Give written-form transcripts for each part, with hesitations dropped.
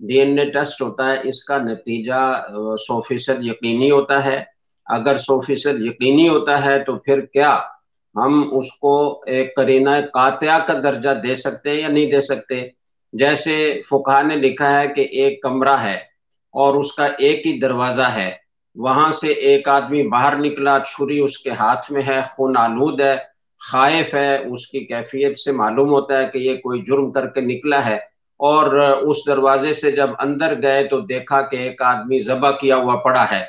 DNA test ہوتا ہے، اس کا نتیجہ 100% یقینی ہوتا ہے۔ اگر 100% یقینی ہوتا ہے تو پھر کیا ہم اس کو ایک قرینہ قاطعہ کا درجہ دے سکتے ہیں یا نہیں دے سکتے؟ جیسے فقہا نے لکھا ہے کہ ایک کمرہ ہے اور اس کا ایک ہی دروازہ ہے، وہاں سے ایک آدمی باہر نکلا، چھری اس کے ہاتھ میں ہے، خون آلود ہے، خائف ہے، اس کی کیفیت سے معلوم ہوتا ہے کہ یہ کوئی جرم کر کے نکلا ہے، اور اس دروازے سے جب اندر گئے تو دیکھا کہ ایک آدمی ذبح کیا ہوا پڑا ہے،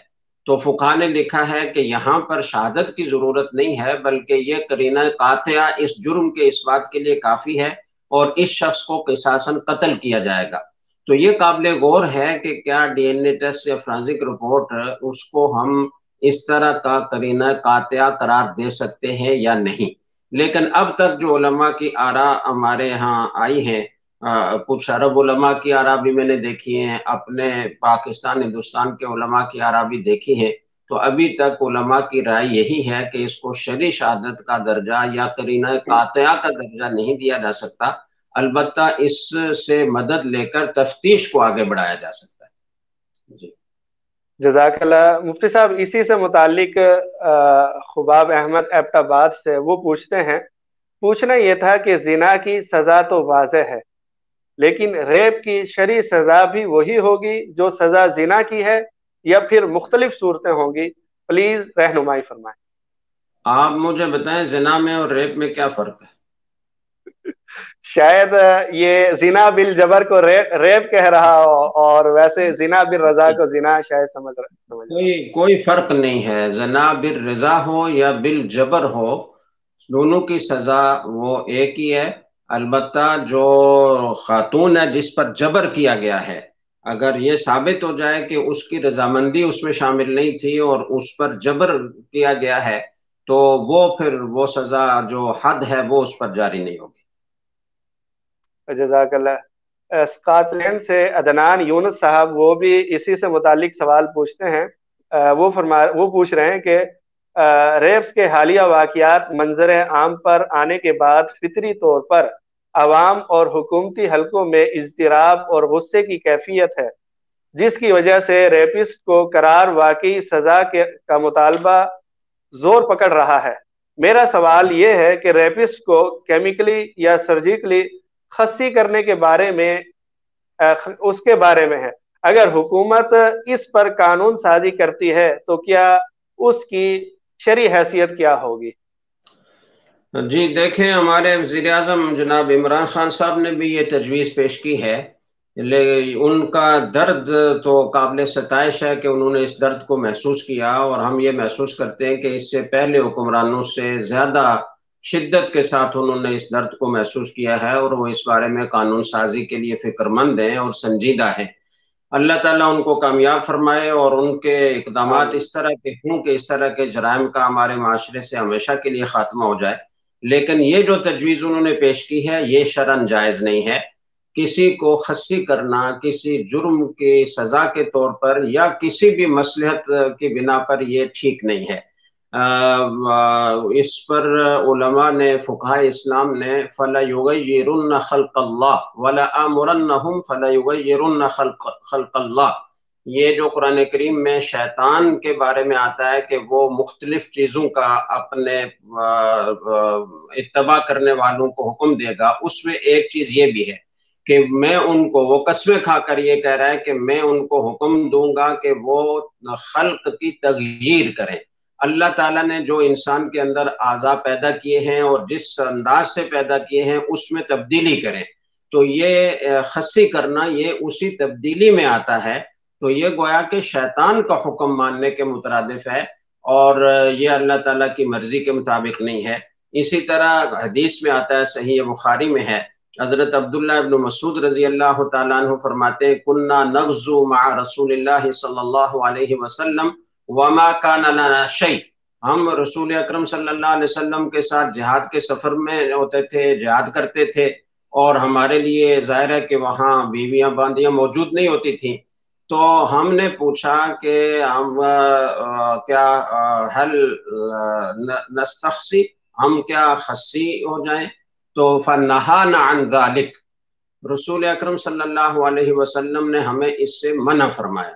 تو فقہا نے لکھا ہے کہ یہاں پر شہادت کی ضرورت نہیں ہے، بلکہ یہ قرینہ قاطعہ اس جرم کے اس بات کے لیے کافی ہے، اور اس شخص کو قصاصاً قتل کیا جائے گا۔ تو یہ قابل غور ہے کہ کیا DNA ٹیسٹ یا فرانزک رپورٹ اس کو ہم اس طرح کا قرینہ قاطعہ قرار دے سکتے ہیں یا نہیں۔ لیکن اب تک جو علماء کی آراء ہمارے یہاں آئی ہیں، کچھ عرب علماء کی آراء بھی میں نے دیکھی ہیں، اپنے پاکستان ہندوستان کے علماء کی آراء بھی دیکھی ہیں، تو ابھی تک علماء کی رائے یہی ہے کہ اس کو شرعی شہادت کا درجہ یا قرینہ قاطعہ کا درجہ نہیں دیا جا سکتا، البتہ اس سے مدد لے کر تفتیش کو آگے بڑھایا جا سکتا ہے۔ جی جزاک اللہ مفتی صاحب، اسی سے متعلق خباب احمد ایبٹ آباد سے وہ پوچھتے ہیں، پوچھنا یہ تھا کہ زنا کی سزا تو واضح ہے، لیکن ریپ کی شرعی سزا بھی وہی ہوگی جو سزا زنا کی ہے، یا پھر مختلف صورتیں ہوں گی؟ پلیز رہنمائی فرمائیں۔ آپ مجھے بتائیں زنا میں اور ریپ میں کیا فرق ہے؟ شاید یہ زنا بالجبر کو ریپ کہہ رہا ہو، اور ویسے زنا بالرضا کو زنا شاید سمجھ رہا ہو۔ کوئی فرق نہیں ہے، زنا بالرضا ہو یا بالجبر ہو، دونوں کی سزا وہ ایک ہی ہے۔ البتہ جو خاتون ہے جس پر جبر کیا گیا ہے، اگر یہ ثابت ہو جائے کہ اس کی رضامندی اس میں شامل نہیں تھی اور اس پر جبر کیا گیا ہے، تو وہ پھر وہ سزا جو حد ہے وہ اس پر جاری نہیں ہوگی۔ جزاک اللہ۔ اسکاٹ لینڈ سے عدنان یونس صاحب وہ بھی اسی سے متعلق سوال پوچھتے ہیں۔ وہ پوچھ رہے ہیں کہ ریپس کے حالیہ واقعات منظر عام پر آنے کے بعد فطری طور پر عوام اور حکومتی حلقوں میں اضطراب اور غصے کی کیفیت ہے، جس کی وجہ سے ریپسٹ کو قرار واقعی سزا کا مطالبہ زور پکڑ رہا ہے۔ میرا سوال یہ ہے کہ ریپسٹ کو کیمیکلی یا سرجیکلی خصی کرنے کے بارے میں اس کے بارے میں ہے۔ اگر حکومت اس پر قانون سازی کرتی ہے تو کیا اس کی شرعی حیثیت کیا ہوگی؟ جی دیکھیں، ہمارے وزیر اعظم جناب عمران خان صاحب نے بھی یہ تجویز پیش کی ہے، ان کا درد تو قابل ستائش ہے کہ انہوں نے اس درد کو محسوس کیا، اور ہم یہ محسوس کرتے ہیں کہ اس سے پہلے حکمرانوں سے زیادہ شدت کے ساتھ انہوں نے اس درد کو محسوس کیا ہے، اور وہ اس بارے میں قانون سازی کے لیے فکر مند ہیں اور سنجیدہ ہیں۔ اللہ تعالیٰ ان کو کامیاب فرمائے اور ان کے اقدامات اس طرح کے ہوں کہ اس طرح کے جرائم کا ہمارے معاشرے سے ہمیشہ کے لیے خاتمہ ہو جائے۔ لیکن یہ جو تجویز انہوں نے پیش کی ہے یہ شرعاً جائز نہیں ہے۔ کسی کو خصی کرنا کسی جرم کی سزا کے طور پر یا کسی بھی مصلحت کی بنا پر یہ ٹھیک نہیں ہے۔ اس پر علماء نے، فقہاء اسلام نے فَلَيُغَيِّرُنَّ خَلْقَ اللَّهِ وَلَآمُرَنَّهُمْ فَلَيُغَيِّرُنَّ خَلْقَ اللَّهِ، یہ جو قرآن کریم میں شیطان کے بارے میں آتا ہے کہ وہ مختلف چیزوں کا اپنے اتباع کرنے والوں کو حکم دے گا، اس میں ایک چیز یہ بھی ہے کہ میں ان کو، وہ قسمیں کھا کر یہ کہہ رہا ہے کہ میں ان کو حکم دوں گا کہ وہ خلق کی تغییر کریں۔ اللہ تعالیٰ نے جو انسان کے اندر اعضاء پیدا کیے ہیں اور جس انداز سے پیدا کیے ہیں اس میں تبدیلی کریں، تو یہ خصی کرنا یہ اسی تبدیلی میں آتا ہے۔ تو یہ گویا کہ شیطان کا حکم ماننے کے مترادف ہے، اور یہ اللہ تعالیٰ کی مرضی کے مطابق نہیں ہے۔ اسی طرح حدیث میں آتا ہے، صحیح بخاری میں ہے، حضرت عبداللہ ابن مسعود رضی اللہ تعالیٰ عنہ فرماتے ہیں، کننا نغزو مع رسول اللہ صلی اللہ علیہ وسلم وما کان لنا شیء، ہم رسول اکرم صلی اللہ علیہ وسلم کے ساتھ جہاد کے سفر میں ہوتے تھے، جہاد کرتے تھے، اور ہمارے لیے ظاہر ہے کہ وہاں بیویاں باندیاں موجود نہیں ہوتی تھیں۔ تو ہم نے پوچھا کہ ہم کیا حل نستخسی، ہم کیا خصی ہو جائیں؟ تو فنہانا عن ذلک، رسول اکرم صلی اللہ علیہ وسلم نے ہمیں اس سے منع فرمایا۔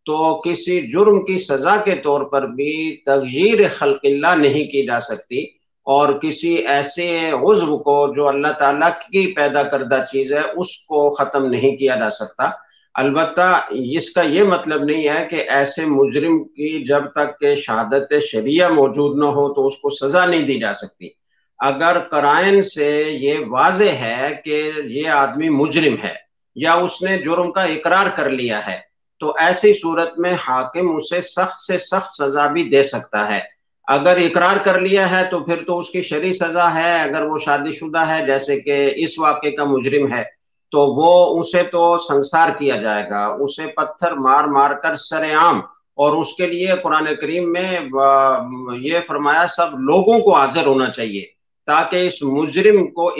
تو کسی جرم کی سزا کے طور پر بھی تغییر خلق اللہ نہیں کی جا سکتی، اور کسی ایسے عضو کو جو اللہ تعالیٰ کی پیدا کردہ چیز ہے اس کو ختم نہیں کیا جا سکتا۔ البتہ اس کا یہ مطلب نہیں ہے کہ ایسے مجرم کی جب تک کہ شہادت شریعہ موجود نہ ہو تو اس کو سزا نہیں دی جا سکتی۔ اگر قرائن سے یہ واضح ہے کہ یہ آدمی مجرم ہے یا اس نے جرم کا اقرار کر لیا ہے، تو ایسی صورت میں حاکم اسے سخت سے سخت سزا بھی دے سکتا ہے۔ اگر اقرار کر لیا ہے تو پھر تو اس کی شرعی سزا ہے، اگر وہ شادی شدہ ہے جیسے کہ اس واقعے کا مجرم ہے تو وہ اسے تو سنسار کیا جائے گا، اسے پتھر مار مار کر سر عام، اور اس کے لیے قرآن کریم میں یہ فرمایا سب لوگوں کو حاضر ہونا چاہیے تاکہ اس مجرم کو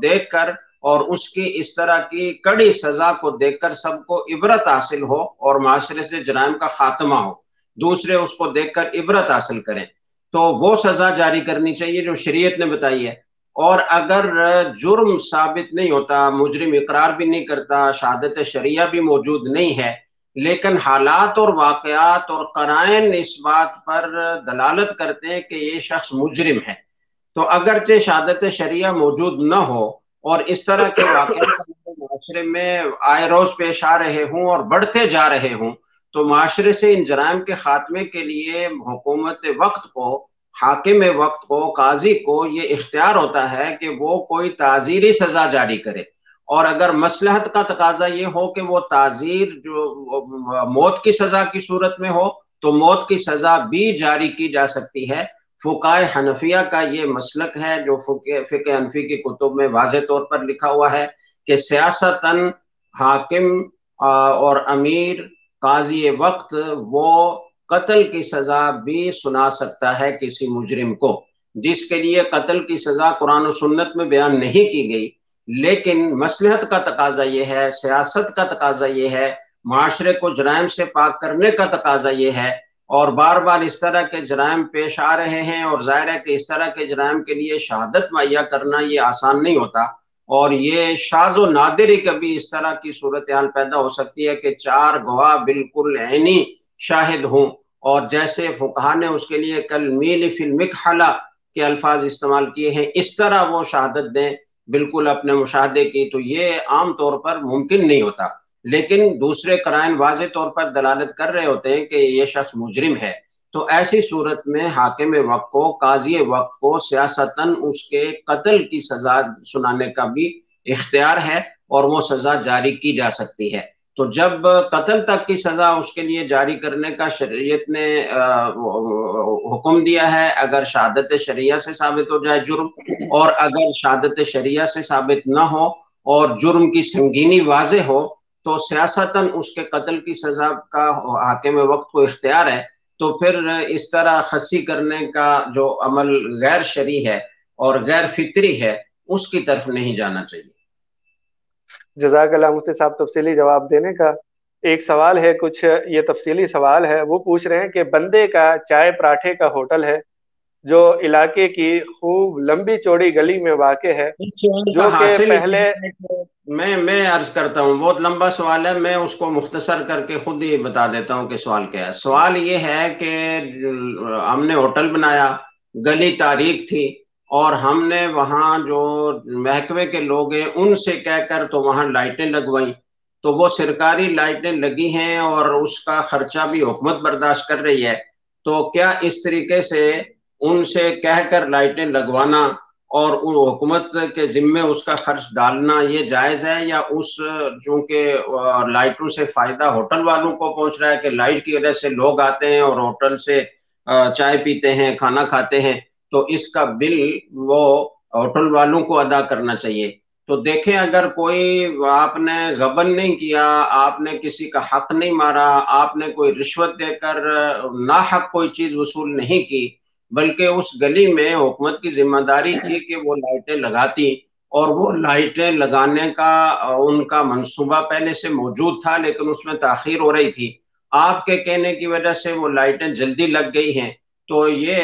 دیکھ کر اور اس کی اس طرح کی کڑی سزا کو دیکھ کر سب کو عبرت حاصل ہو اور معاشرے سے جرائم کا خاتمہ ہو، دوسرے اس کو دیکھ کر عبرت حاصل کریں۔ تو وہ سزا جاری کرنی چاہیے جو شریعت نے بتائی ہے۔ اور اگر جرم ثابت نہیں ہوتا، مجرم اقرار بھی نہیں کرتا، شہادت شریعہ بھی موجود نہیں ہے، لیکن حالات اور واقعات اور قرائن اس بات پر دلالت کرتے ہیں کہ یہ شخص مجرم ہے، تو اگرچہ شہادت شریعہ موجود نہ ہو اور اس طرح کے واقعات معاشرے میں آئے روز پیش آ رہے ہوں اور بڑھتے جا رہے ہوں، تو معاشرے سے ان جرائم کے خاتمے کے لیے حکومت وقت کو، حاکم وقت کو، قاضی کو یہ اختیار ہوتا ہے کہ وہ کوئی تعزیری سزا جاری کرے، اور اگر مصلحت کا تقاضا یہ ہو کہ وہ تعزیر جو موت کی سزا کی صورت میں ہو تو موت کی سزا بھی جاری کی جا سکتی ہے۔ فقہائے حنفیہ کا یہ مسلک ہے جو فقہ حنفی کی کتب میں واضح طور پر لکھا ہوا ہے کہ سیاستاً حاکم اور امیر قاضی وقت وہ قتل کی سزا بھی سنا سکتا ہے کسی مجرم کو، جس کے لیے قتل کی سزا قرآن و سنت میں بیان نہیں کی گئی، لیکن مصلحت کا تقاضا یہ ہے، سیاست کا تقاضا یہ ہے، معاشرے کو جرائم سے پاک کرنے کا تقاضا یہ ہے، اور بار بار اس طرح کے جرائم پیش آ رہے ہیں، اور ظاہر ہے کہ اس طرح کے جرائم کے لیے شہادت مہیا کرنا یہ آسان نہیں ہوتا، اور یہ شاذ و نادر ہی کبھی اس طرح کی صورتحال پیدا ہو سکتی ہے کہ چار گواہ بالکل عینی شاہد ہوں، اور جیسے فقہا نے اس کے لیے کل میل فی المکحلہ کے الفاظ استعمال کیے ہیں اس طرح وہ شہادت دیں بالکل اپنے مشاہدے کی، تو یہ عام طور پر ممکن نہیں ہوتا، لیکن دوسرے قرائن واضح طور پر دلالت کر رہے ہوتے ہیں کہ یہ شخص مجرم ہے، تو ایسی صورت میں حاکم وقت کو، قاضی وقت کو سیاستاً اس کے قتل کی سزا سنانے کا بھی اختیار ہے اور وہ سزا جاری کی جا سکتی ہے۔ تو جب قتل تک کی سزا اس کے لیے جاری کرنے کا شریعت نے حکم دیا ہے، اگر شہادت شریعہ سے ثابت ہو جائے جرم، اور اگر شہادت شریعہ سے ثابت نہ ہو اور جرم کی سنگینی واضح ہو تو سیاستاً اس کے قتل کی سزا کا حاکم وقت کو اختیار ہے، تو پھر اس طرح خصی کرنے کا جو عمل غیر شرعی ہے اور غیر فطری ہے اس کی طرف نہیں جانا چاہیے۔ جزاک اللہ مفتی صاحب تفصیلی جواب دینے کا۔ ایک سوال ہے، کچھ یہ تفصیلی سوال ہے، وہ پوچھ رہے ہیں کہ بندے کا چائے پراٹھے کا ہوٹل ہے جو علاقے کی خوب لمبی چوڑی گلی میں واقع ہے، جو کہ حاصل پہلے میں عرض کرتا ہوں، بہت لمبا سوال ہے، میں اس کو مختصر کر کے خود ہی بتا دیتا ہوں کہ سوال کیا ہے۔ سوال یہ ہے کہ ہم نے ہوٹل بنایا، گلی تاریک تھی، اور ہم نے وہاں جو محکمے کے لوگ ہیں ان سے کہہ کر تو وہاں لائٹیں لگوائیں، تو وہ سرکاری لائٹیں لگی ہیں اور اس کا خرچہ بھی حکومت برداشت کر رہی ہے، تو کیا اس طریقے سے ان سے کہہ کر لائٹیں لگوانا اور حکومت کے ذمے اس کا خرچ ڈالنا یہ جائز ہے، یا اس چونکہ لائٹوں سے فائدہ ہوٹل والوں کو پہنچ رہا ہے کہ لائٹ کی وجہ سے لوگ آتے ہیں اور ہوٹل سے چائے پیتے ہیں، کھانا کھاتے ہیں، تو اس کا بل وہ ہوٹل والوں کو ادا کرنا چاہیے؟ تو دیکھیں، اگر کوئی آپ نے غبن نہیں کیا، آپ نے کسی کا حق نہیں مارا، آپ نے کوئی رشوت دے کر ناحق کوئی چیز وصول نہیں کی، بلکہ اس گلی میں حکومت کی ذمہ داری تھی کہ وہ لائٹیں لگاتی، اور وہ لائٹیں لگانے کا ان کا منصوبہ پہلے سے موجود تھا لیکن اس میں تاخیر ہو رہی تھی، آپ کے کہنے کی وجہ سے وہ لائٹیں جلدی لگ گئی ہیں، تو یہ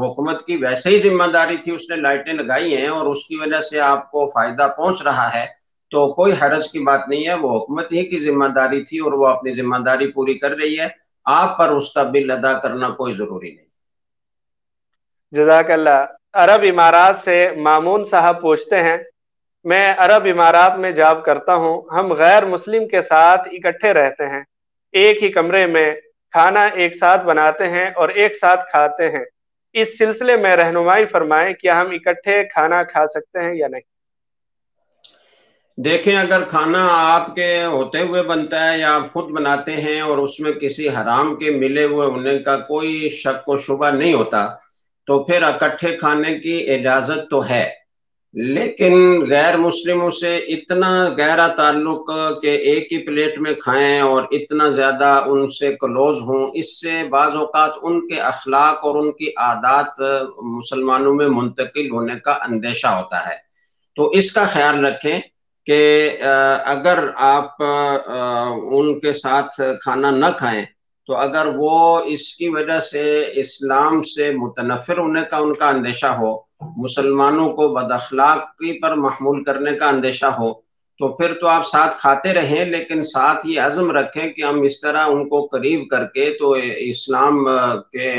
حکومت کی ویسے ہی ذمہ داری تھی، اس نے لائٹیں لگائی ہیں اور اس کی وجہ سے آپ کو فائدہ پہنچ رہا ہے، تو کوئی حرج کی بات نہیں ہے، وہ حکومت ہی کی ذمہ داری تھی اور وہ اپنی ذمہ داری پوری کر رہی ہے، آپ پر اس کا بل ادا کرنا کوئی ضروری نہیں۔ جزاک اللہ۔ عرب امارات سے مامون صاحب پوچھتے ہیں، میں عرب امارات میں جاب کرتا ہوں، ہم غیر مسلم کے ساتھ اکٹھے رہتے ہیں، ایک ہی کمرے میں کھانا ایک ساتھ بناتے ہیں اور ایک ساتھ کھاتے ہیں، اس سلسلے میں رہنمائی فرمائیں، کیا ہم اکٹھے کھانا کھا سکتے ہیں یا نہیں؟ دیکھیں، اگر کھانا آپ کے ہوتے ہوئے بنتا ہے یا آپ خود بناتے ہیں اور اس میں کسی حرام کے ملے ہوئے ہونے کا کوئی شک و شبہ نہیں ہوتا، تو پھر اکٹھے کھانے کی اجازت تو ہے۔ لیکن غیر مسلموں سے اتنا گہرا تعلق کہ ایک ہی پلیٹ میں کھائیں اور اتنا زیادہ ان سے کلوز ہوں، اس سے بعض اوقات ان کے اخلاق اور ان کی عادات مسلمانوں میں منتقل ہونے کا اندیشہ ہوتا ہے۔ تو اس کا خیال رکھیں کہ اگر آپ ان کے ساتھ کھانا نہ کھائیں تو اگر وہ اس کی وجہ سے اسلام سے متنفر ہونے کا ان کا اندیشہ ہو، مسلمانوں کو بد اخلاقی پر محمول کرنے کا اندیشہ ہو، تو پھر تو آپ ساتھ کھاتے رہیں، لیکن ساتھ یہ عزم رکھیں کہ ہم اس طرح ان کو قریب کر کے تو اسلام کے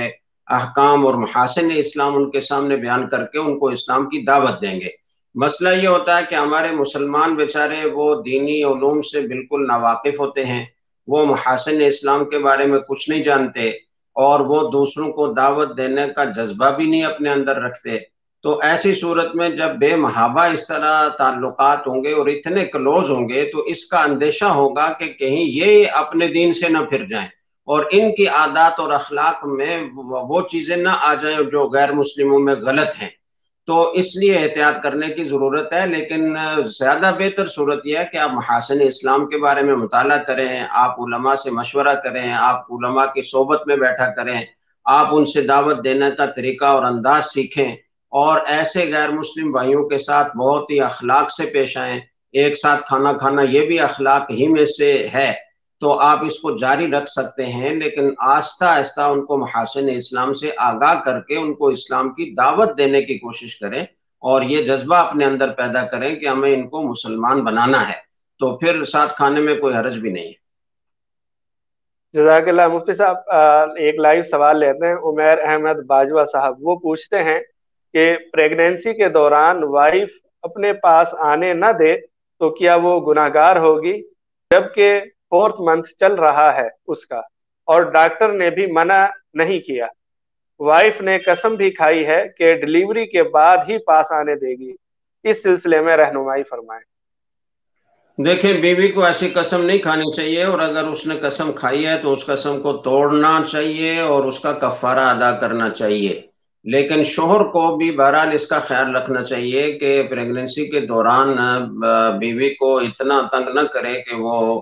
احکام اور محاسن اسلام ان کے سامنے بیان کر کے ان کو اسلام کی دعوت دیں گے۔ مسئلہ یہ ہوتا ہے کہ ہمارے مسلمان بیچارے وہ دینی علوم سے بالکل ناواقف ہوتے ہیں، وہ محاسن اسلام کے بارے میں کچھ نہیں جانتے اور وہ دوسروں کو دعوت دینے کا جذبہ بھی نہیں اپنے اندر رکھتے۔ تو ایسی صورت میں جب بے محابہ اس طرح تعلقات ہوں گے اور اتنے کلوز ہوں گے تو اس کا اندیشہ ہوگا کہ کہیں یہ اپنے دین سے نہ پھر جائیں اور ان کی عادات اور اخلاق میں وہ چیزیں نہ آ جائیں جو غیر مسلموں میں غلط ہیں۔ تو اس لیے احتیاط کرنے کی ضرورت ہے، لیکن زیادہ بہتر صورت یہ ہے کہ آپ محاسن اسلام کے بارے میں مطالعہ کریں، آپ علماء سے مشورہ کریں، آپ علماء کی صحبت میں بیٹھا کریں، آپ ان سے دعوت دینے کا طریقہ اور انداز سیکھیں اور ایسے غیر مسلم بھائیوں کے ساتھ بہت ہی اخلاق سے پیش آئیں۔ ایک ساتھ کھانا کھانا یہ بھی اخلاق ہی میں سے ہے، تو آپ اس کو جاری رکھ سکتے ہیں، لیکن آہستہ آہستہ ان کو محاسن اسلام سے آگاہ کر کے ان کو اسلام کی دعوت دینے کی کوشش کریں اور یہ جذبہ اپنے اندر پیدا کریں کہ ہمیں ان کو مسلمان بنانا ہے، تو پھر ساتھ کھانے میں کوئی حرج بھی نہیں ہے۔ جزاک اللہ۔ مفتی صاحب ایک لائیو سوال لیتے ہیں، عمیر احمد باجوہ صاحب وہ پوچھتے ہیں کہ پریگنینسی کے دوران وائف اپنے پاس آنے نہ دے تو کیا وہ گناہگار ہوگی، جبکہ 4th منتھ چل رہا ہے اس کا اور ڈاکٹر نے بھی منع نہیں کیا، وائف نے قسم بھی کھائی ہے کہ ڈلیوری کے بعد ہی پاس آنے دے گی، اس سلسلے میں رہنمائی فرمائیں۔ دیکھیں، بیوی کو ایسی قسم نہیں کھانی چاہیے اور اگر اس نے قسم کھائی ہے تو اس قسم کو توڑنا چاہیے اور اس کا کفارہ ادا کرنا چاہیے، لیکن شوہر کو بھی بہرحال اس کا خیال رکھنا چاہیے کہ پریگننسی کے دوران بیوی کو اتنا تنگ نہ کرے کہ وہ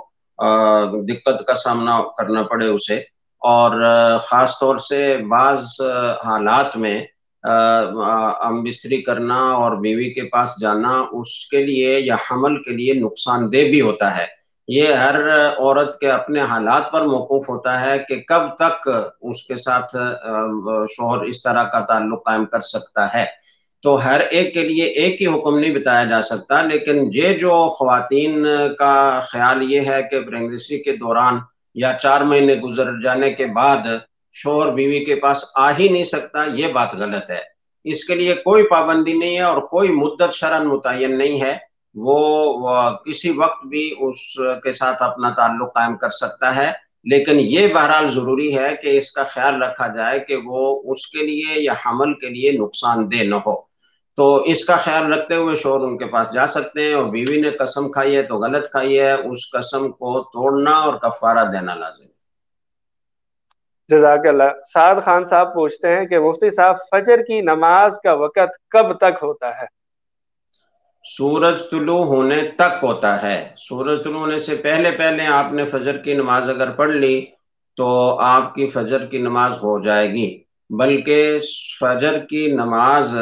دقت کا سامنا کرنا پڑے اسے، اور خاص طور سے بعض حالات میں ہم بستری کرنا اور بیوی کے پاس جانا اس کے لیے یا حمل کے لیے نقصان دہ بھی ہوتا ہے۔ یہ ہر عورت کے اپنے حالات پر موقوف ہوتا ہے کہ کب تک اس کے ساتھ شوہر اس طرح کا تعلق قائم کر سکتا ہے، تو ہر ایک کے لیے ایک ہی حکم نہیں بتایا جا سکتا، لیکن یہ جو خواتین کا خیال یہ ہے کہ پریگننسی کے دوران یا 4 مہینے گزر جانے کے بعد شوہر بیوی کے پاس آ ہی نہیں سکتا، یہ بات غلط ہے۔ اس کے لیے کوئی پابندی نہیں ہے اور کوئی مدت شرعاً متعین نہیں ہے، وہ کسی وقت بھی اس کے ساتھ اپنا تعلق قائم کر سکتا ہے، لیکن یہ بہرحال ضروری ہے کہ اس کا خیال رکھا جائے کہ وہ اس کے لیے یا حمل کے لیے نقصان دہ نہ ہو۔ تو اس کا خیال رکھتے ہوئے شوہر ان کے پاس جا سکتے ہیں، اور بیوی نے قسم کھائی ہے تو غلط کھائی ہے، اس قسم کو توڑنا اور کفارہ دینا لازم ہے۔ جزاک اللہ۔ سعد خان صاحب پوچھتے ہیں کہ مفتی صاحب فجر کی نماز کا وقت کب تک ہوتا ہے؟ سورج طلوع ہونے تک ہوتا ہے، سورج طلوع ہونے سے پہلے پہلے آپ نے فجر کی نماز اگر پڑھ لی تو آپ کی فجر کی نماز ہو جائے گی، بلکہ فجر کی نماز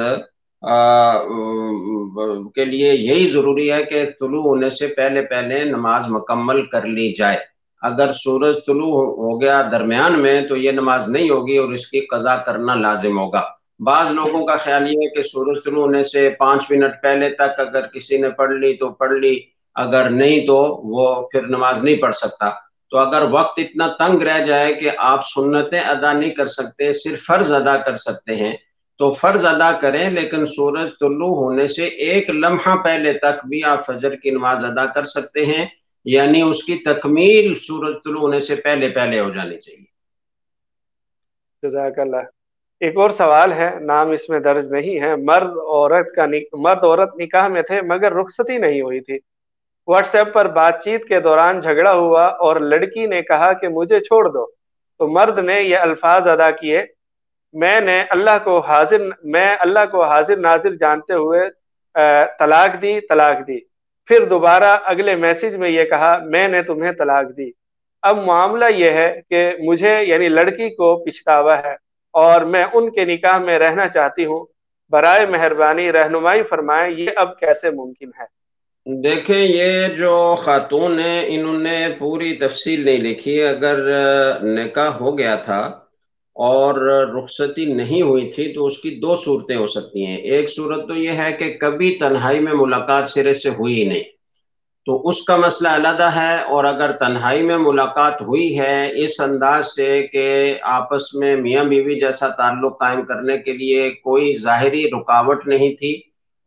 کے لیے یہی ضروری ہے کہ طلوع ہونے سے پہلے پہلے نماز مکمل کر لی جائے۔ اگر سورج طلوع ہو گیا درمیان میں تو یہ نماز نہیں ہوگی اور اس کی قضا کرنا لازم ہوگا۔ بعض لوگوں کا خیال یہ ہے کہ سورج طلوع ہونے سے 5 منٹ پہلے تک اگر کسی نے پڑھ لی تو پڑھ لی، اگر نہیں تو وہ پھر نماز نہیں پڑھ سکتا۔ تو اگر وقت اتنا تنگ رہ جائے کہ آپ سنتیں ادا نہیں کر سکتے، صرف فرض ادا کر سکتے ہیں، تو فرض ادا کریں، لیکن سورج طلوع ہونے سے ایک لمحہ پہلے تک بھی آپ فجر کی نماز ادا کر سکتے ہیں، یعنی اس کی تکمیل سورج طلوع ہونے سے پہلے پہلے ہو جانی چاہیے۔ جزاک اللہ۔ ایک اور سوال ہے، نام اس میں درج نہیں ہے، مرد عورت نکاح میں تھے مگر رخصتی نہیں ہوئی تھی۔ واٹس ایپ پر بات چیت کے دوران جھگڑا ہوا اور لڑکی نے کہا کہ مجھے چھوڑ دو، تو مرد نے یہ الفاظ ادا کیے، میں اللہ کو حاضر ناظر جانتے ہوئے طلاق دی۔ پھر دوبارہ اگلے میسج میں یہ کہا، میں نے تمہیں طلاق دی۔ اب معاملہ یہ ہے کہ مجھے یعنی لڑکی کو پچھتاوا ہے اور میں ان کے نکاح میں رہنا چاہتی ہوں، برائے مہربانی رہنمائی فرمائیں، یہ اب کیسے ممکن ہے؟ دیکھیں، یہ جو خاتون ہیں انہوں نے پوری تفصیل نہیں لکھی۔ اگر نکاح ہو گیا تھا اور رخصتی نہیں ہوئی تھی تو اس کی دو صورتیں ہو سکتی ہیں۔ ایک صورت تو یہ ہے کہ کبھی تنہائی میں ملاقات سرے سے ہوئی ہی نہیں، تو اس کا مسئلہ علیحدہ ہے۔ اور اگر تنہائی میں ملاقات ہوئی ہے اس انداز سے کہ آپس میں میاں بیوی جیسا تعلق قائم کرنے کے لیے کوئی ظاہری رکاوٹ نہیں تھی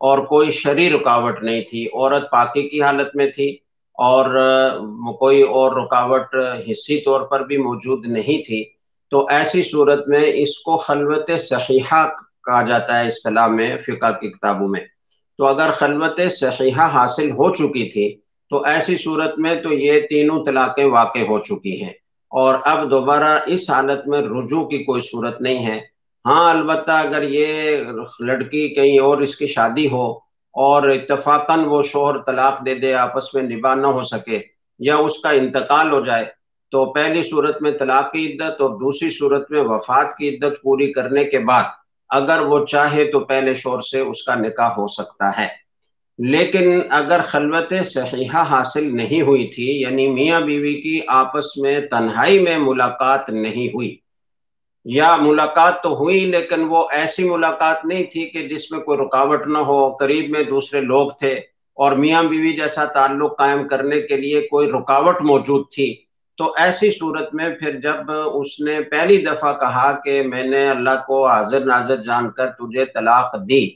اور کوئی شرعی رکاوٹ نہیں تھی، عورت پاکی کی حالت میں تھی اور کوئی اور رکاوٹ حسی طور پر بھی موجود نہیں تھی، تو ایسی صورت میں اس کو خلوت صحیحہ کہا جاتا ہے اصطلاح میں، فقہ کی کتابوں میں۔ تو اگر خلوت صحیحہ حاصل ہو چکی تھی تو ایسی صورت میں تو یہ تینوں طلاقیں واقع ہو چکی ہیں، اور اب دوبارہ اس حالت میں رجوع کی کوئی صورت نہیں ہے۔ ہاں البتہ اگر یہ لڑکی کہیں اور اس کی شادی ہو اور اتفاقاً وہ شوہر طلاق دے دے، آپس میں نباہ نہ ہو سکے یا اس کا انتقال ہو جائے، تو پہلی صورت میں طلاق کی عدت اور دوسری صورت میں وفات کی عدت پوری کرنے کے بعد اگر وہ چاہے تو پہلے شوہر سے اس کا نکاح ہو سکتا ہے۔ لیکن اگر خلوت صحیحہ حاصل نہیں ہوئی تھی، یعنی میاں بیوی کی آپس میں تنہائی میں ملاقات نہیں ہوئی، یا ملاقات تو ہوئی لیکن وہ ایسی ملاقات نہیں تھی کہ جس میں کوئی رکاوٹ نہ ہو، قریب میں دوسرے لوگ تھے اور میاں بیوی جیسا تعلق قائم کرنے کے لیے کوئی رکاوٹ موجود تھی، تو ایسی صورت میں پھر جب اس نے پہلی دفعہ کہا کہ میں نے اللہ کو حاضر ناظر جان کر تجھے طلاق دی،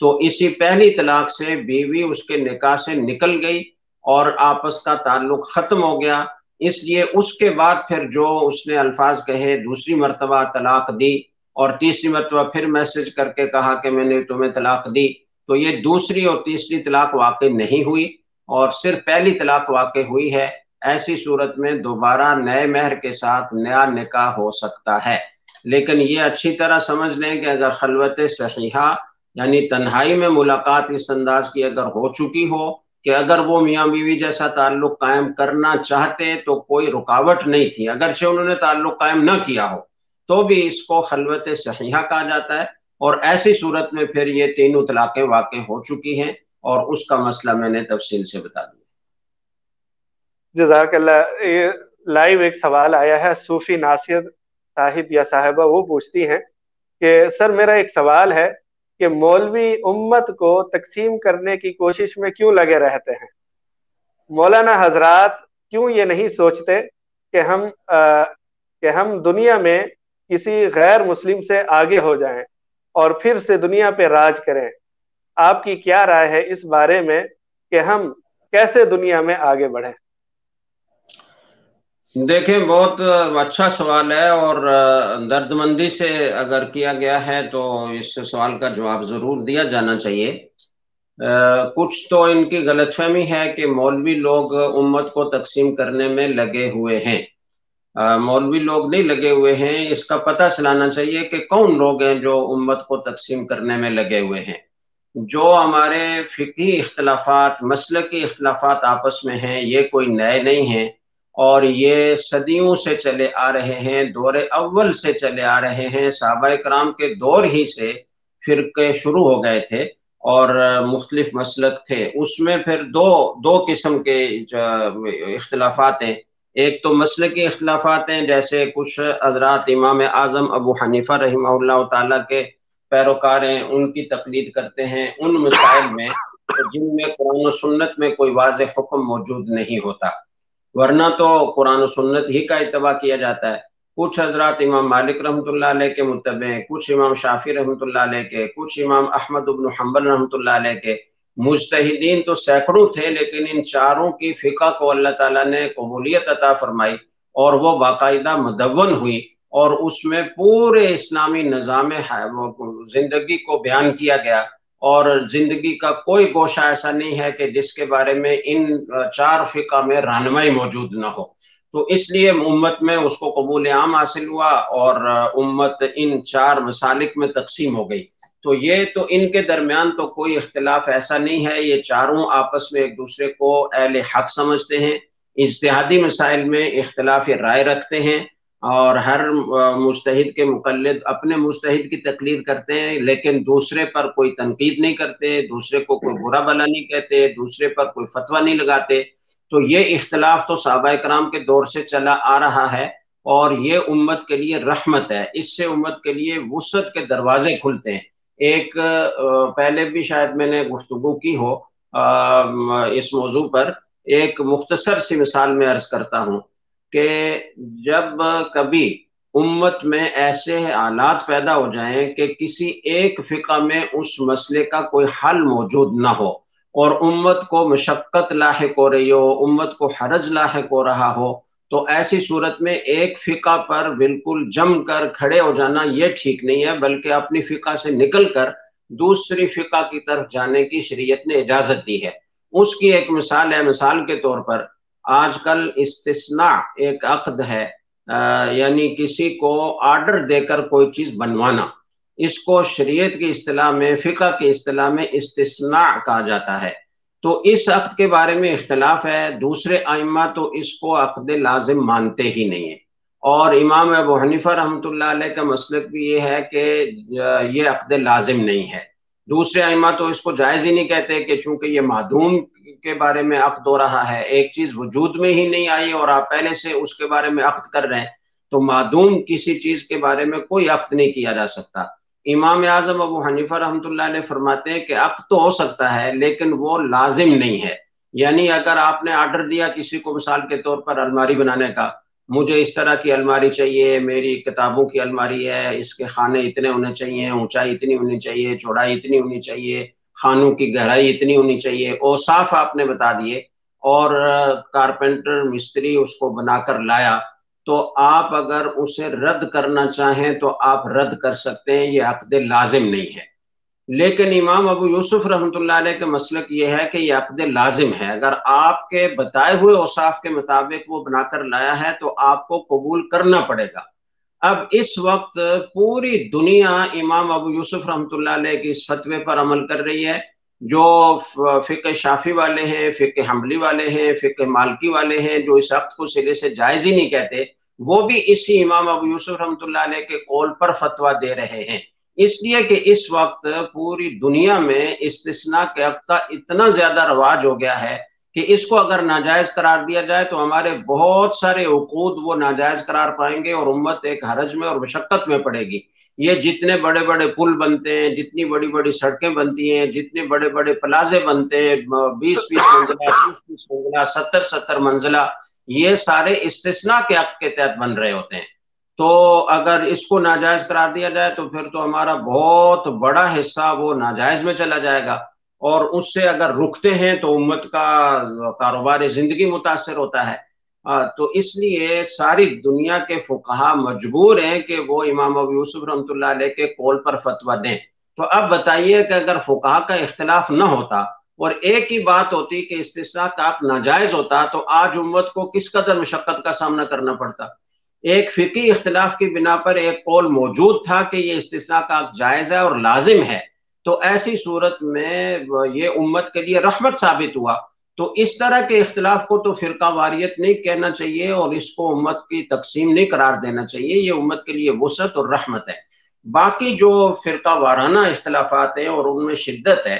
تو اسی پہلی طلاق سے بیوی اس کے نکاح سے نکل گئی اور آپس کا تعلق ختم ہو گیا۔ اس لیے اس کے بعد پھر جو اس نے الفاظ کہے، دوسری مرتبہ طلاق دی اور تیسری مرتبہ پھر میسج کر کے کہا کہ میں نے تمہیں طلاق دی، تو یہ دوسری اور تیسری طلاق واقع نہیں ہوئی اور صرف پہلی طلاق واقع ہوئی ہے۔ ایسی صورت میں دوبارہ نئے مہر کے ساتھ نیا نکاح ہو سکتا ہے، لیکن یہ اچھی طرح سمجھ لیں کہ اگر خلوت صحیحہ یعنی تنہائی میں ملاقات اس انداز کی اگر ہو چکی ہو کہ اگر وہ میاں بیوی جیسا تعلق قائم کرنا چاہتے تو کوئی رکاوٹ نہیں تھی، اگرچہ انہوں نے تعلق قائم نہ کیا ہو تو بھی اس کو خلوت صحیحہ کہا جاتا ہے، اور ایسی صورت میں پھر یہ تینوں طلاقیں واقع ہو چکی ہیں اور اس کا مسئلہ میں نے تفصیل سے بتا دیا۔ جزاک اللہ۔ لائیو ایک سوال آیا ہے، صوفی ناصر صاحب یا صاحبہ وہ پوچھتی ہیں کہ سر میرا ایک سوال ہے کہ مولوی امت کو تقسیم کرنے کی کوشش میں کیوں لگے رہتے ہیں؟ مولانا حضرات کیوں یہ نہیں سوچتے کہ ہم دنیا میں کسی غیر مسلم سے آگے ہو جائیں اور پھر سے دنیا پہ راج کریں؟ آپ کی کیا رائے ہے اس بارے میں کہ ہم کیسے دنیا میں آگے بڑھیں؟ دیکھیں، بہت اچھا سوال ہے اور دردمندی سے اگر کیا گیا ہے تو اس سوال کا جواب ضرور دیا جانا چاہیے۔ کچھ تو ان کی غلط فہمی ہے کہ مولوی لوگ امت کو تقسیم کرنے میں لگے ہوئے ہیں۔ مولوی لوگ نہیں لگے ہوئے ہیں، اس کا پتہ چلانا چاہیے کہ کون لوگ ہیں جو امت کو تقسیم کرنے میں لگے ہوئے ہیں۔ جو ہمارے فقہی اختلافات، مسلکی اختلافات آپس میں ہیں، یہ کوئی نئے نہیں ہیں اور یہ صدیوں سے چلے آ رہے ہیں، دور اول سے چلے آ رہے ہیں۔ صحابہ کرام کے دور ہی سے فرقے شروع ہو گئے تھے اور مختلف مسلک تھے۔ اس میں پھر دو قسم کے اختلافات ہیں۔ ایک تو مسلکی اختلافات ہیں، جیسے کچھ حضرات امام اعظم ابو حنیفہ رحمہ اللہ تعالیٰ کے پیروکار ہیں، ان کی تقلید کرتے ہیں ان مسائل میں، جن میں قرآن و سنت میں کوئی واضح حکم موجود نہیں ہوتا، ورنہ تو قرآن و سنت ہی کا اتباع کیا جاتا ہے۔ کچھ حضرات امام مالک رحمۃ اللہ علیہ کے متبع ہیں، کچھ امام شافعی رحمۃ اللہ علیہ کے، کچھ امام احمد بن حنبل رحمۃ اللہ علیہ کے۔ مجتہدین تو سینکڑوں تھے، لیکن ان چاروں کی فقہ کو اللہ تعالیٰ نے قبولیت عطا فرمائی اور وہ باقاعدہ مدون ہوئی، اور اس میں پورے اسلامی نظام زندگی کو بیان کیا گیا، اور زندگی کا کوئی گوشہ ایسا نہیں ہے کہ جس کے بارے میں ان چار فقہ میں رہنمائی موجود نہ ہو۔ تو اس لیے امت میں اس کو قبول عام حاصل ہوا، اور امت ان چار مسالک میں تقسیم ہو گئی۔ تو یہ تو ان کے درمیان تو کوئی اختلاف ایسا نہیں ہے، یہ چاروں آپس میں ایک دوسرے کو اہل حق سمجھتے ہیں، اجتہادی مسائل میں اختلاف رائے رکھتے ہیں، اور ہر مجتہد کے مقلد اپنے مجتہد کی تقلید کرتے ہیں، لیکن دوسرے پر کوئی تنقید نہیں کرتے، دوسرے کو کوئی برا بھلا نہیں کہتے، دوسرے پر کوئی فتویٰ نہیں لگاتے۔ تو یہ اختلاف تو صحابہ کرام کے دور سے چلا آ رہا ہے، اور یہ امت کے لیے رحمت ہے، اس سے امت کے لیے وسعت کے دروازے کھلتے ہیں۔ ایک پہلے بھی شاید میں نے گفتگو کی ہو اس موضوع پر، ایک مختصر سی مثال میں عرض کرتا ہوں کہ جب کبھی امت میں ایسے حالات پیدا ہو جائیں کہ کسی ایک فقہ میں اس مسئلے کا کوئی حل موجود نہ ہو، اور امت کو مشقت لاحق ہو رہی ہو، امت کو حرج لاحق ہو رہا ہو، تو ایسی صورت میں ایک فقہ پر بالکل جم کر کھڑے ہو جانا یہ ٹھیک نہیں ہے، بلکہ اپنی فقہ سے نکل کر دوسری فقہ کی طرف جانے کی شریعت نے اجازت دی ہے۔ اس کی ایک مثال ہے، مثال کے طور پر آج کل استثناء ایک عقد ہے، یعنی کسی کو آرڈر دے کر کوئی چیز بنوانا، اس کو شریعت کی اصطلاح میں، فقہ کی اصطلاح میں استثناء کہا جاتا ہے۔ تو اس عقد کے بارے میں اختلاف ہے، دوسرے ائمہ تو اس کو عقد لازم مانتے ہی نہیں ہیں، اور امام ابو حنیفہ رحمۃ اللہ علیہ کا مسلک بھی یہ ہے کہ یہ عقد لازم نہیں ہے۔ دوسرے ائمہ تو اس کو جائز ہی نہیں کہتے، کہ چونکہ یہ معدوم کے بارے میں عقد ہو رہا ہے، ایک چیز وجود میں ہی نہیں آئی اور آپ پہلے سے اس کے بارے میں عقد کر رہے ہیں، تو معدوم کسی چیز کے بارے میں کوئی عقد نہیں کیا جا سکتا۔ امام اعظم ابو حنیفہ رحمۃ اللہ علیہ فرماتے ہیں کہ عقد تو ہو سکتا ہے، لیکن وہ لازم نہیں ہے۔ یعنی اگر آپ نے آرڈر دیا کسی کو مثال کے طور پر الماری بنانے کا، مجھے اس طرح کی الماری چاہیے، میری کتابوں کی الماری ہے، اس کے خانے اتنے ہونے چاہیے، اونچائی اتنی ہونی چاہیے، چوڑائی اتنی ہونی چاہیے، خانوں کی گہرائی اتنی ہونی چاہیے، اوصاف آپ نے بتا دیے، اور کارپینٹر مستری اس کو بنا کر لایا، تو آپ اگر اسے رد کرنا چاہیں تو آپ رد کر سکتے ہیں، یہ عقد لازم نہیں ہے۔ لیکن امام ابو یوسف رحمۃ اللہ علیہ کا مسلک یہ ہے کہ یہ عقد لازم ہے، اگر آپ کے بتائے ہوئے اوصاف کے مطابق وہ بنا کر لایا ہے تو آپ کو قبول کرنا پڑے گا۔ اب اس وقت پوری دنیا امام ابو یوسف رحمۃ اللہ علیہ کے اس فتوے پر عمل کر رہی ہے، جو فقہ شافعی والے ہیں، فقہ حنبلی والے ہیں، فقہ مالکی والے ہیں، جو اس عقد کو سرے سے جائز ہی نہیں کہتے، وہ بھی اسی امام ابو یوسف رحمۃ اللہ علیہ کے قول پر فتویٰ دے رہے ہیں۔ اس لیے کہ اس وقت پوری دنیا میں استثناء کے عقد کا اتنا زیادہ رواج ہو گیا ہے کہ اس کو اگر ناجائز قرار دیا جائے تو ہمارے بہت سارے عقود وہ ناجائز قرار پائیں گے، اور امت ایک حرج میں اور مشقت میں پڑے گی۔ یہ جتنے بڑے بڑے پل بنتے ہیں، جتنی بڑی بڑی سڑکیں بنتی ہیں، جتنے بڑے بڑے پلازے بنتے ہیں، 20 منزلہ، 30 منزلہ، 70 منزلہ، یہ سارے استثناء کے عقد کے تحت بن رہے ہوتے ہیں۔ تو اگر اس کو ناجائز قرار دیا جائے تو پھر تو ہمارا بہت بڑا حصہ وہ ناجائز میں چلا جائے گا، اور اس سے اگر رکتے ہیں تو امت کا کاروبار زندگی متاثر ہوتا ہے۔ تو اس لیے ساری دنیا کے فقہا مجبور ہیں کہ وہ امام ابو یوسف رحمۃ اللہ علیہ کے قول پر فتویٰ دیں۔ تو اب بتائیے کہ اگر فقہا کا اختلاف نہ ہوتا اور ایک ہی بات ہوتی کہ استثناء کا عقد ناجائز ہوتا، تو آج امت کو کس قدر مشقت کا سامنا کرنا پڑتا۔ ایک فقہی اختلاف کی بنا پر ایک قول موجود تھا کہ یہ استثناء کا عقد جائز ہے اور لازم ہے، تو ایسی صورت میں یہ امت کے لیے رحمت ثابت ہوا۔ تو اس طرح کے اختلاف کو تو فرقہ واریت نہیں کہنا چاہیے، اور اس کو امت کی تقسیم نہیں قرار دینا چاہیے، یہ امت کے لیے وسعت اور رحمت ہے۔ باقی جو فرقہ وارانہ اختلافات ہیں اور ان میں شدت ہے،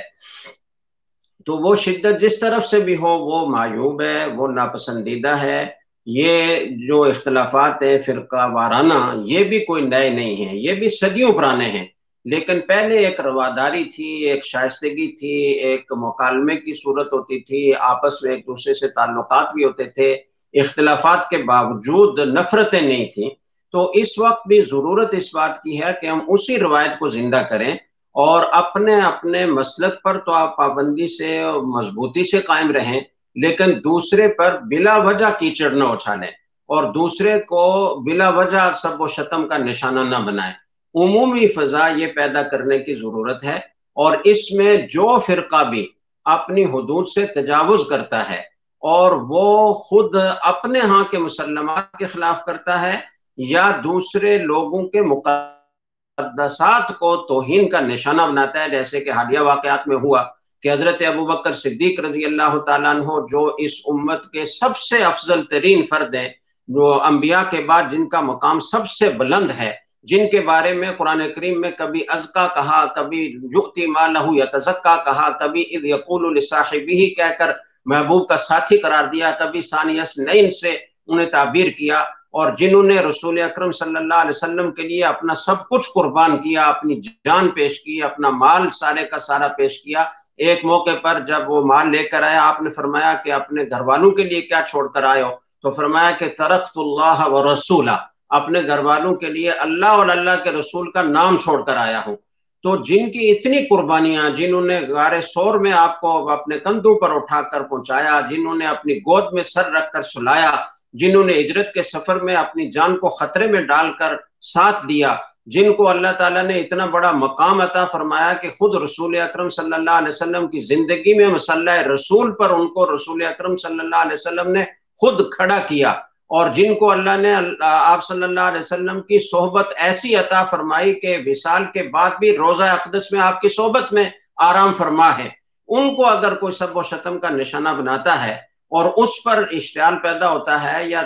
تو وہ شدت جس طرف سے بھی ہو وہ معیوب ہے، وہ ناپسندیدہ ہے۔ یہ جو اختلافات ہیں فرقہ وارانہ، یہ بھی کوئی نئے نہیں ہیں، یہ بھی صدیوں پرانے ہیں، لیکن پہلے ایک رواداری تھی، ایک شائستگی تھی، ایک مکالمے کی صورت ہوتی تھی، آپس میں ایک دوسرے سے تعلقات بھی ہوتے تھے، اختلافات کے باوجود نفرتیں نہیں تھیں۔ تو اس وقت بھی ضرورت اس بات کی ہے کہ ہم اسی روایت کو زندہ کریں اور اپنے اپنے مسلک پر تو آپ پابندی سے اور مضبوطی سے قائم رہیں، لیکن دوسرے پر بلا وجہ کیچڑ نہ اچھالیں اور دوسرے کو بلا وجہ سب و شتم کا نشانہ نہ بنائیں۔ عمومی فضا یہ پیدا کرنے کی ضرورت ہے، اور اس میں جو فرقہ بھی اپنی حدود سے تجاوز کرتا ہے اور وہ خود اپنے ہاں کے مسلمات کے خلاف کرتا ہے یا دوسرے لوگوں کے مقدسات کو توہین کا نشانہ بناتا ہے، جیسے کہ حالیہ واقعات میں ہوا کہ حضرت ابوبکر صدیق رضی اللہ تعالیٰ عنہ جو اس امت کے سب سے افضل ترین فرد ہیں، جو انبیاء کے بعد جن کا مقام سب سے بلند ہے، جن کے بارے میں قرآن کریم میں کبھی ازکا کہا، کبھی یؤتی مالہ یتزکا کہا، کبھی اذ یقول لصاحبہ کہہ کر محبوب کا ساتھی قرار دیا، کبھی ثانی اثنین سے انہیں تعبیر کیا، اور جنہوں نے رسول اکرم صلی اللہ علیہ وسلم کے لیے اپنا سب کچھ قربان کیا، اپنی جان پیش کی، اپنا مال سارے کا سارا پیش کیا۔ ایک موقع پر جب وہ مال لے کر آیا، آپ نے فرمایا کہ اپنے گھر والوں کے لیے کیا چھوڑ کر آئے ہو؟ تو فرمایا کہ ترکت اللہ و رسولہ، اپنے گھر والوں کے لیے اللہ اور اللہ کے رسول کا نام چھوڑ کر آیا ہوں۔ تو جن کی اتنی قربانیاں، جنہوں نے غار سور میں آپ کو اپنے کندھوں پر اٹھا کر پہنچایا، جنہوں نے اپنی گود میں سر رکھ کر سلایا، جنہوں نے ہجرت کے سفر میں اپنی جان کو خطرے میں ڈال کر ساتھ دیا، جن کو اللہ تعالیٰ نے اتنا بڑا مقام عطا فرمایا کہ خود رسول اکرم صلی اللہ علیہ وسلم کی زندگی میں مصلی رسول پر ان کو رسول اکرم صلی اللہ علیہ وسلم نے خود کھڑا کیا، اور جن کو اللہ نے آپ صلی اللہ علیہ وسلم کی صحبت ایسی عطا فرمائی کہ وصال کے بعد بھی روضہ اقدس میں آپ کی صحبت میں آرام فرما ہے، ان کو اگر کوئی سب و شتم کا نشانہ بناتا ہے اور اس پر اشتعال پیدا ہوتا ہے، یا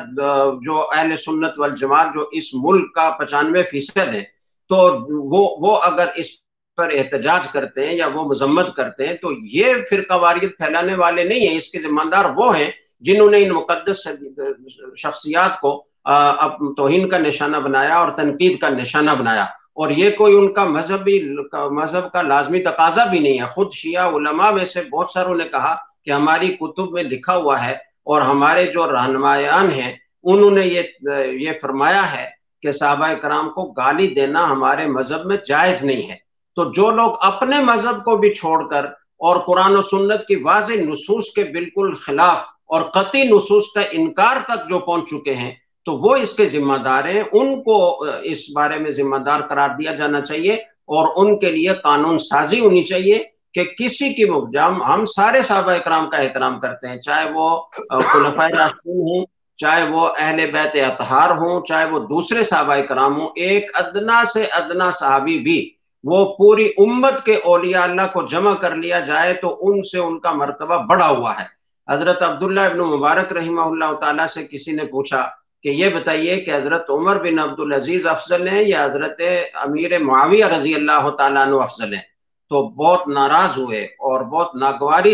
جو اہل سنت والجماعت جو اس ملک کا 95% ہے، تو وہ اگر اس پر احتجاج کرتے ہیں یا وہ مذمت کرتے ہیں، تو یہ فرقہ واریت پھیلانے والے نہیں ہیں، اس کے ذمہ دار وہ ہیں جنہوں نے ان مقدس شخصیات کو توہین کا نشانہ بنایا اور تنقید کا نشانہ بنایا، اور یہ کوئی ان کا مذہب کا لازمی تقاضا بھی نہیں ہے۔ خود شیعہ علماء میں سے بہت ساروں نے کہا کہ ہماری کتب میں لکھا ہوا ہے، اور ہمارے جو رہنمایان ہیں انہوں نے یہ فرمایا ہے کہ صحابہ کرام کو گالی دینا ہمارے مذہب میں جائز نہیں ہے۔ تو جو لوگ اپنے مذہب کو بھی چھوڑ کر اور قرآن و سنت کی واضح نصوص کے بالکل خلاف اور قطعی نصوص کا انکار تک جو پہنچ چکے ہیں، تو وہ اس کے ذمہ دار ہیں، ان کو اس بارے میں ذمہ دار قرار دیا جانا چاہیے، اور ان کے لیے قانون سازی ہونی چاہیے کہ کسی کی ہم سارے صحابہ کرام کا احترام کرتے ہیں، چاہے وہ خلفائے راشدین ہوں، چاہے وہ اہل بیت اطہار ہوں، چاہے وہ دوسرے صحابہ کرام ہوں، ایک ادنا سے ادنا صحابی بھی وہ پوری امت کے اولیاء اللہ کو جمع کر لیا جائے تو ان سے ان کا مرتبہ بڑا ہوا ہے۔ حضرت عبداللہ ابن مبارک رحمہ اللہ تعالیٰ سے کسی نے پوچھا کہ یہ بتائیے کہ حضرت عمر بن عبدالعزیز افضل ہیں یا حضرت امیر معاویہ رضی اللہ تعالیٰ عنہ افضل ہیں؟ تو بہت ناراض ہوئے اور بہت ناگواری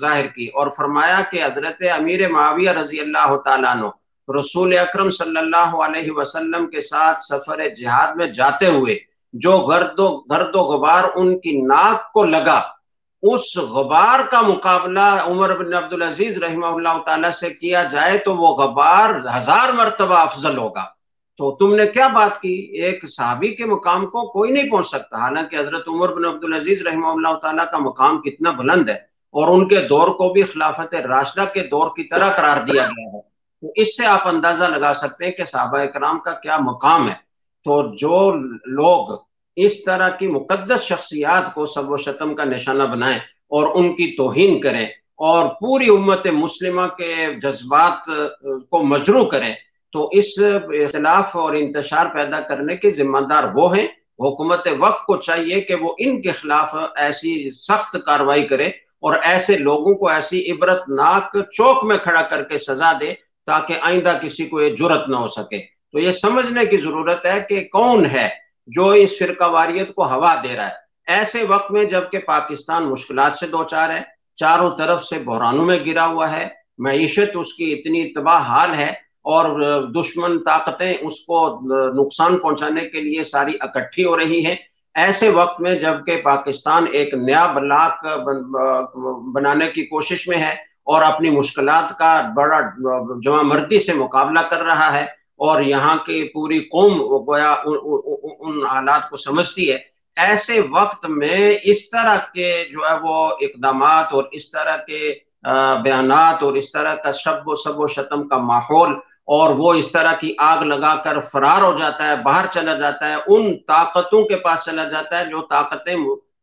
ظاہر کی، اور فرمایا کہ حضرت امیر معاویہ رضی اللہ تعالیٰ عنہ رسول اکرم صلی اللہ علیہ وسلم کے ساتھ سفر جہاد میں جاتے ہوئے جو گرد و غبار ان کی ناک کو لگا، اس غبار کا مقابلہ عمر بن عبدالعزیز رحمہ اللہ تعالیٰ سے کیا جائے تو وہ غبار 1000 مرتبہ افضل ہوگا۔ تو تم نے کیا بات کی؟ ایک صحابی کے مقام کو کوئی نہیں پہنچ سکتا، حالانکہ حضرت عمر بن عبدالعزیز رحمہ اللہ تعالیٰ کا مقام کتنا بلند ہے، اور ان کے دور کو بھی خلافت راشدہ کے دور کی طرح قرار دیا گیا ہے۔ تو اس سے آپ اندازہ لگا سکتے ہیں کہ صحابہ کرام کا کیا مقام ہے۔ تو جو لوگ اس طرح کی مقدس شخصیات کو سب و شتم کا نشانہ بنائیں اور ان کی توہین کریں اور پوری امت مسلمہ کے جذبات کو مجروح کریں، تو اس اختلاف اور انتشار پیدا کرنے کے ذمہ دار وہ ہیں۔ حکومت وقت کو چاہیے کہ وہ ان کے خلاف ایسی سخت کارروائی کرے اور ایسے لوگوں کو ایسی عبرتناک چوک میں کھڑا کر کے سزا دے تاکہ آئندہ کسی کو یہ جرت نہ ہو سکے۔ تو یہ سمجھنے کی ضرورت ہے کہ کون ہے جو اس فرقہ واریت کو ہوا دے رہا ہے ایسے وقت میں، جبکہ پاکستان مشکلات سے دوچار ہے، چاروں طرف سے بحرانوں میں گرا ہوا ہے، معیشت اس کی اتنی تباہ حال ہے، اور دشمن طاقتیں اس کو نقصان پہنچانے کے لیے ساری اکٹھی ہو رہی ہیں۔ ایسے وقت میں جب کہ پاکستان ایک نیا بلاک بنانے کی کوشش میں ہے اور اپنی مشکلات کا بڑا جمع مردی سے مقابلہ کر رہا ہے، اور یہاں کی پوری قوم گویا ان حالات کو سمجھتی ہے، ایسے وقت میں اس طرح کے جو ہے وہ اقدامات اور اس طرح کے بیانات اور اس طرح کا شب و شتم کا ماحول، اور وہ اس طرح کی آگ لگا کر فرار ہو جاتا ہے، باہر چلا جاتا ہے، ان طاقتوں کے پاس چلا جاتا ہے جو طاقتیں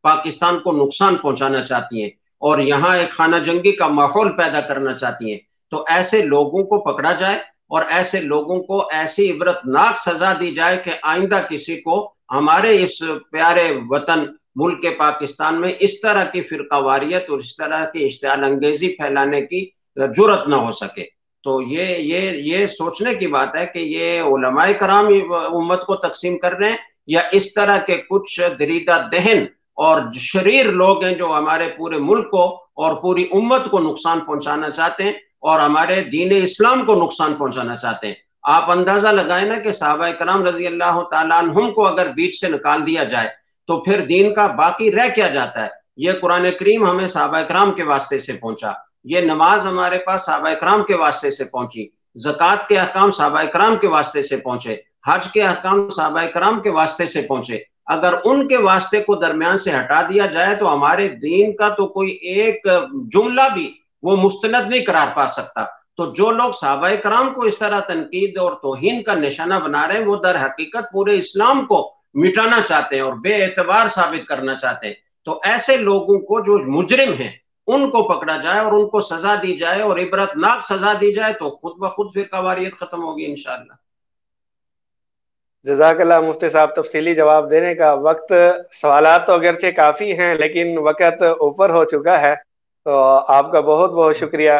پاکستان کو نقصان پہنچانا چاہتی ہیں اور یہاں ایک خانہ جنگی کا ماحول پیدا کرنا چاہتی ہیں، تو ایسے لوگوں کو پکڑا جائے اور ایسے لوگوں کو ایسی عبرتناک سزا دی جائے کہ آئندہ کسی کو ہمارے اس پیارے وطن ملک پاکستان میں اس طرح کی فرقہ واریت اور اس طرح کی اشتعال انگیزی پھیلانے کی جرت نہ ہو سکے۔ تو یہ سوچنے کی بات ہے کہ یہ علماء کرام امت کو تقسیم کر رہے ہیں یا اس طرح کے کچھ دریدہ دہن اور شریر لوگ ہیں جو ہمارے پورے ملک کو اور پوری امت کو نقصان پہنچانا چاہتے ہیں اور ہمارے دین اسلام کو نقصان پہنچانا چاہتے ہیں۔ آپ اندازہ لگائیں نا کہ صحابہ کرام رضی اللہ تعالیٰ عنہم کو اگر بیچ سے نکال دیا جائے تو پھر دین کا باقی رہ کیا جاتا ہے؟ یہ قرآن کریم ہمیں صحابہ کرام کے واسطے سے پہنچا، یہ نماز ہمارے پاس صحابہ کرام کے واسطے سے پہنچی، زکوٰۃ کے احکام صحابہ کرام کے واسطے سے پہنچے، حج کے احکام صحابہ کرام کے واسطے سے پہنچے۔ اگر ان کے واسطے کو درمیان سے ہٹا دیا جائے تو ہمارے دین کا تو کوئی ایک جملہ بھی وہ مستند نہیں قرار پا سکتا۔ تو جو لوگ صحابہ کرام کو اس طرح تنقید اور توہین کا نشانہ بنا رہے ہیں وہ در حقیقت پورے اسلام کو مٹانا چاہتے ہیں اور بے اعتبار ثابت کرنا چاہتے ہیں۔ تو ایسے لوگوں کو جو مجرم ہیں ان کو پکڑا جائے اور ان کو سزا دی جائے اور عبرتناک سزا دی جائے تو خود بخود فرقہ واریت ختم ہوگی انشاءاللہ۔ جزاک اللہ مفتی صاحب، تفصیلی جواب دینے کا وقت، سوالات تو اگرچہ کافی ہیں لیکن وقت اوپر ہو چکا ہے، تو آپ کا بہت بہت شکریہ۔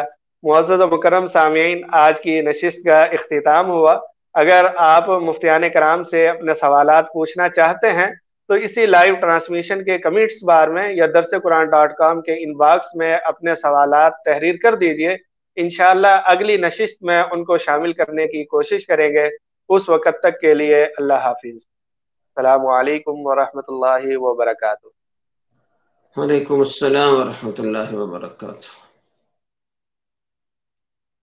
معزز و مکرم سامعین، آج کی نشست کا اختتام ہوا۔ اگر آپ مفتیان کرام سے اپنے سوالات پوچھنا چاہتے ہیں تو اسی لائیو ٹرانسمیشن کے کمنٹس بار میں یا درسقرآن.com کے ان باکس میں اپنے سوالات تحریر کر دیجئے۔ انشاءاللہ اگلی نشست میں ان کو شامل کرنے کی کوشش کریں گے۔ اس وقت تک کے لیے اللہ حافظ۔ السلام علیکم ورحمۃ اللہ وبرکاتہ۔ وعلیکم السلام ورحمۃ اللہ وبرکاتہ۔